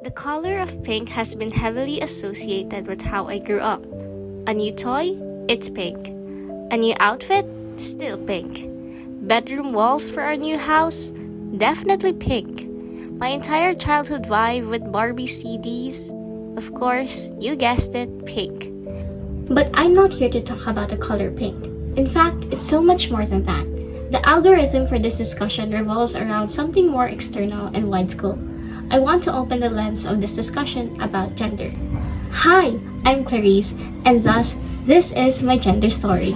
The color of pink has been heavily associated with how I grew up. A new toy? It's pink. A new outfit? Still pink. Bedroom walls for our new house? Definitely pink. My entire childhood vibe with Barbie CDs? Of course, you guessed it, pink. But I'm not here to talk about the color pink. In fact, it's so much more than that. The algorithm for this discussion revolves around something more external and wide scope. I want to open the lens of this discussion about gender. Hi, I'm Clarice, and thus, this is my gender story.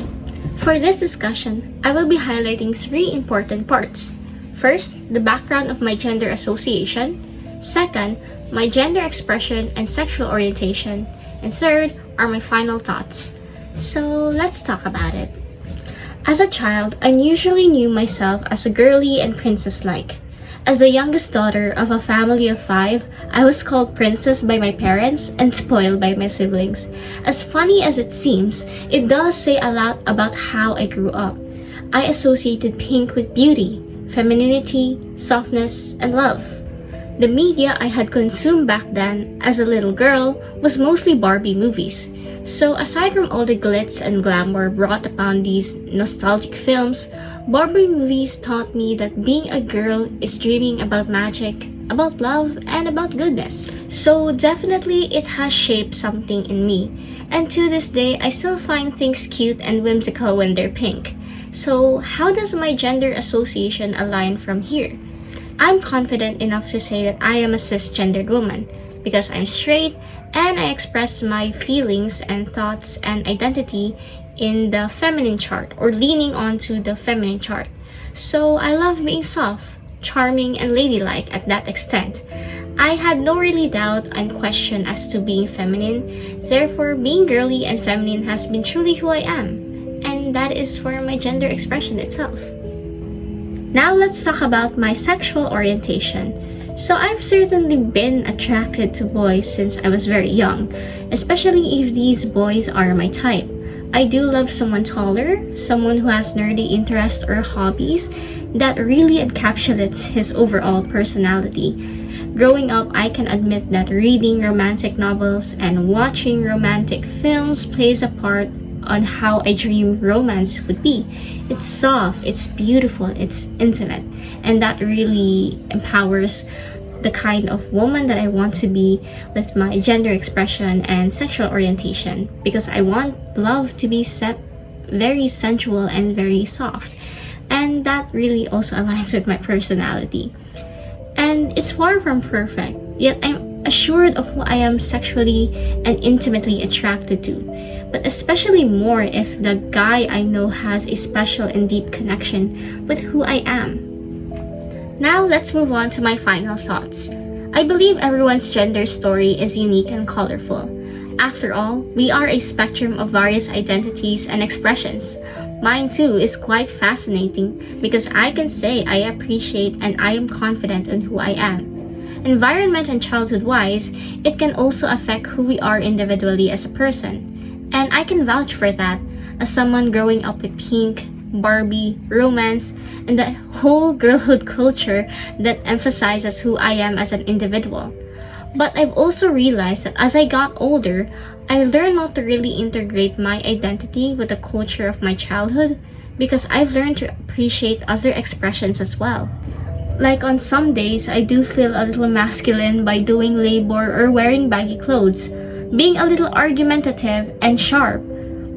For this discussion, I will be highlighting three important parts. First, the background of my gender association. Second, my gender expression and sexual orientation. And third are my final thoughts. So let's talk about it. As a child, I usually knew myself as a girly and princess-like. As the youngest daughter of a family of 5, I was called princess by my parents and spoiled by my siblings. As funny as it seems, it does say a lot about how I grew up. I associated pink with beauty, femininity, softness, and love. The media I had consumed back then, as a little girl, was mostly Barbie movies. So aside from all the glitz and glamour brought upon these nostalgic films, Barbie movies taught me that being a girl is dreaming about magic, about love, and about goodness. So definitely it has shaped something in me. And to this day, I still find things cute and whimsical when they're pink. So how does my gender association align from here? I'm confident enough to say that I am a cisgendered woman because I'm straight and I express my feelings and thoughts and identity in the feminine chart or leaning onto the feminine chart. So I love being soft, charming, and ladylike at that extent. I had no really doubt and question as to being feminine, therefore being girly and feminine has been truly who I am, and that is for my gender expression itself. Now let's talk about my sexual orientation. So I've certainly been attracted to boys since I was very young, especially if these boys are my type. I do love someone taller, someone who has nerdy interests or hobbies that really encapsulates his overall personality. Growing up, I can admit that reading romantic novels and watching romantic films plays a part on how I dream romance would be. It's soft, it's beautiful, it's intimate, and that really empowers the kind of woman that I want to be with my gender expression and sexual orientation, because I want love to be very sensual and very soft, and that really also aligns with my personality. And it's far from perfect, yet I'm assured of who I am sexually and intimately attracted to, but especially more if the guy I know has a special and deep connection with who I am. Now let's move on to my final thoughts. I believe everyone's gender story is unique and colorful. After all, we are a spectrum of various identities and expressions. Mine too is quite fascinating because I can say I appreciate and I am confident in who I am. Environment and childhood-wise, it can also affect who we are individually as a person. And I can vouch for that as someone growing up with pink, Barbie, romance, and the whole girlhood culture that emphasizes who I am as an individual. But I've also realized that as I got older, I learned not to really integrate my identity with the culture of my childhood because I've learned to appreciate other expressions as well. Like on some days, I do feel a little masculine by doing labor or wearing baggy clothes, being a little argumentative and sharp.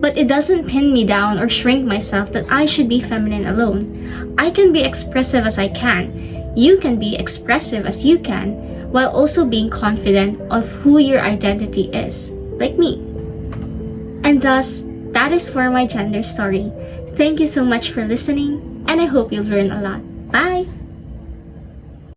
But it doesn't pin me down or shrink myself that I should be feminine alone. I can be expressive as I can. You can be expressive as you can, while also being confident of who your identity is, like me. And thus, that is for my gender story. Thank you so much for listening, and I hope you've learned a lot. Bye!